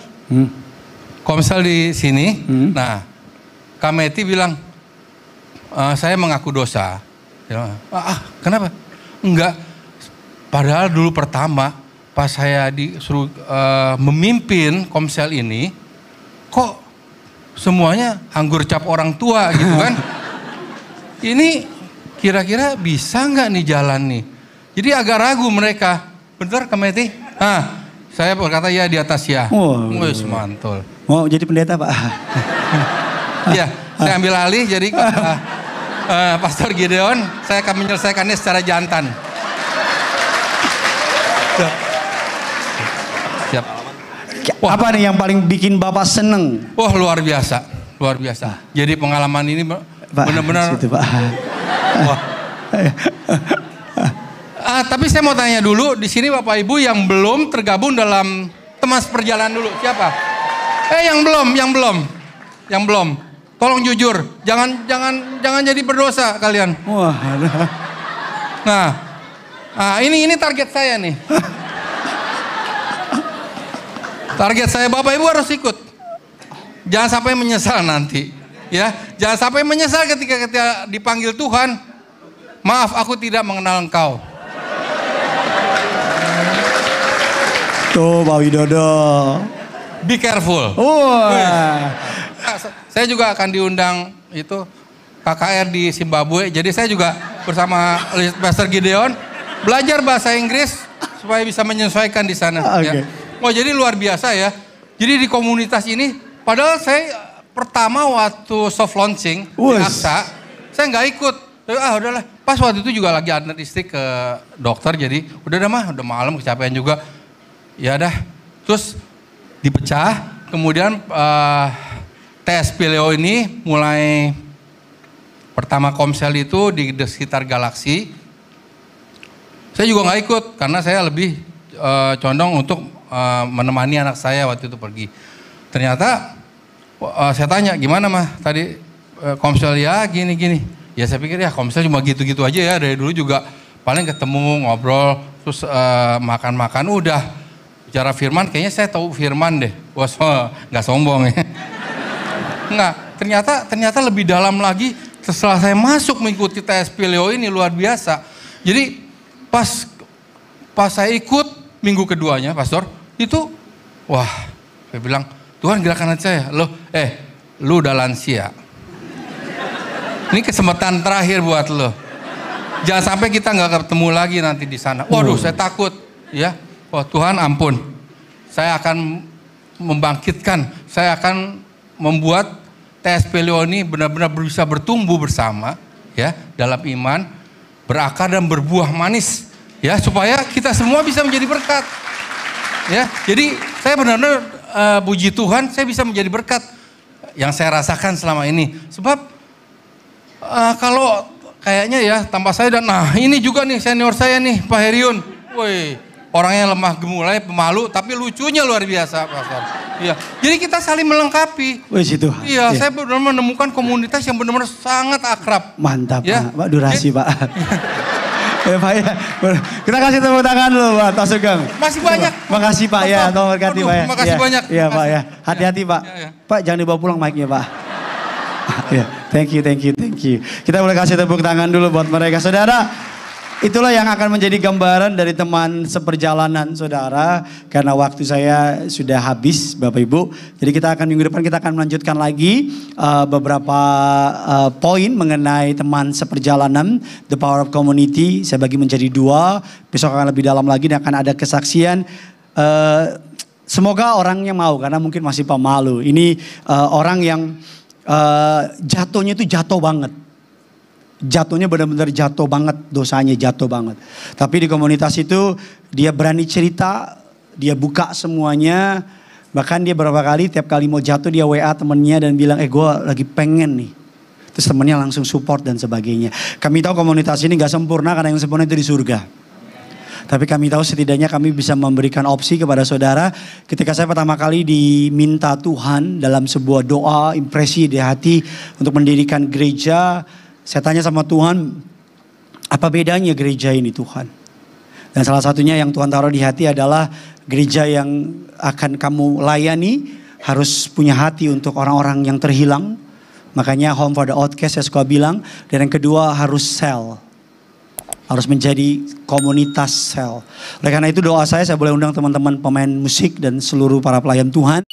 di sini. Nah, Kak Meti bilang saya mengaku dosa. Kenapa? Enggak. Padahal dulu pertama pas saya disuruh memimpin komsel ini, kok semuanya anggur cap orang tua gitu kan? Ini kira-kira bisa nggak nih jalan nih? Jadi agak ragu mereka. Bener Kak Meti? Saya berkata ya di atas ya. Wih, mantul. Mau jadi pendeta Pak? Ya, saya ambil alih jadi Pastor Gideon, saya akan menyelesaikannya secara jantan. Siap. Apa nih yang paling bikin Bapak seneng? Wah, luar biasa. Jadi pengalaman ini benar-benar. Wah. Tapi saya mau tanya dulu, di sini Bapak Ibu yang belum tergabung dalam teman seperjalanan dulu, siapa? Yang belum. Tolong jujur, jangan jadi berdosa kalian. Wah. Nah, ini target saya nih. Target saya Bapak Ibu harus ikut. Jangan sampai menyesal nanti, ya. Jangan sampai menyesal ketika dipanggil Tuhan. Maaf, aku tidak mengenal engkau. Tuh Pak Widodo. Be careful. Saya juga akan diundang itu KKR di Zimbabwe. Jadi saya juga bersama Pastor Gideon belajar bahasa Inggris supaya bisa menyesuaikan di sana. Okay. Ya. Oh, jadi luar biasa ya. Jadi di komunitas ini, padahal saya pertama waktu soft launching di AXA, saya nggak ikut. Udahlah. Pas waktu itu juga lagi antar istri ke dokter, jadi udah malam kecapean juga. Ya dah, terus dipecah, kemudian tes Pileo ini mulai pertama komsel itu di sekitar Galaksi. Saya juga nggak ikut karena saya lebih condong untuk menemani anak saya waktu itu pergi. Ternyata saya tanya gimana mah tadi komsel ya gini. Ya saya pikir ya komsel cuma gitu-gitu aja ya, dari dulu juga paling ketemu ngobrol terus makan-makan udah. Bicara firman kayaknya saya tahu firman deh. Wah, nggak sombong ya. Nggak, ternyata lebih dalam lagi setelah saya masuk mengikuti tes Pileo ini luar biasa. Jadi pas saya ikut minggu keduanya, Pastor, itu wah, saya bilang, Tuhan gerakan hati saya. Lu udah lansia. Ini kesempatan terakhir buat lo. Jangan sampai kita nggak ketemu lagi nanti di sana. Waduh, saya takut, ya. Oh Tuhan ampun, saya akan membangkitkan, saya akan membuat tes Pileo ini benar-benar bisa bertumbuh bersama, ya, dalam iman, berakar dan berbuah manis, ya, supaya kita semua bisa menjadi berkat, ya. Jadi saya benar-benar puji Tuhan, saya bisa menjadi berkat yang saya rasakan selama ini. Sebab kalau kayaknya ya tanpa saya nah ini juga nih senior saya nih Pak Heriun, woi. Orangnya lemah gemulai, pemalu, tapi lucunya luar biasa, Pastor. Iya, jadi kita saling melengkapi. Situ. Iya, saya benar-benar menemukan komunitas yang benar-benar sangat akrab. Mantap, ya? Pak. Durasi, Pak. Ya, Pak ya. Kita kasih tepuk tangan dulu, Pak Pak Sugeng. Masih banyak. Makasih, Pak ya. Tolong berkati, Pak ya. Terima kasih banyak. Iya, Pak ya. Hati-hati, Pak. Ya. Pak, jangan dibawa pulang mic-nya, Pak. Ya, thank you. Kita boleh kasih tepuk tangan dulu buat mereka, saudara. Itulah yang akan menjadi gambaran dari teman seperjalanan saudara. Karena waktu saya sudah habis Bapak Ibu. Jadi kita akan minggu depan kita akan melanjutkan lagi beberapa poin mengenai teman seperjalanan. The Power of Community. Saya bagi menjadi 2. Besok akan lebih dalam lagi dan akan ada kesaksian. Semoga orangnya mau karena mungkin masih pemalu. Ini orang yang jatuhnya itu jatuh banget. Jatuhnya benar-benar jatuh banget, dosanya jatuh banget. Tapi di komunitas itu dia berani cerita, dia buka semuanya. Bahkan dia beberapa kali, tiap kali mau jatuh dia WA temennya dan bilang, gue lagi pengen nih. Terus temennya langsung support dan sebagainya. Kami tahu komunitas ini gak sempurna karena yang sempurna itu di surga. Tapi kami tahu setidaknya kami bisa memberikan opsi kepada saudara. Ketika saya pertama kali diminta Tuhan dalam sebuah doa, impresi di hati untuk mendirikan gereja. Saya tanya sama Tuhan, apa bedanya gereja ini Tuhan? Dan salah satunya yang Tuhan taruh di hati adalah gereja yang akan kamu layani harus punya hati untuk orang-orang yang terhilang. Makanya Home for the Outcast saya suka bilang. Dan yang kedua harus sel. Harus menjadi komunitas sel. Oleh karena itu doa saya boleh undang teman-teman pemain musik dan seluruh para pelayan Tuhan.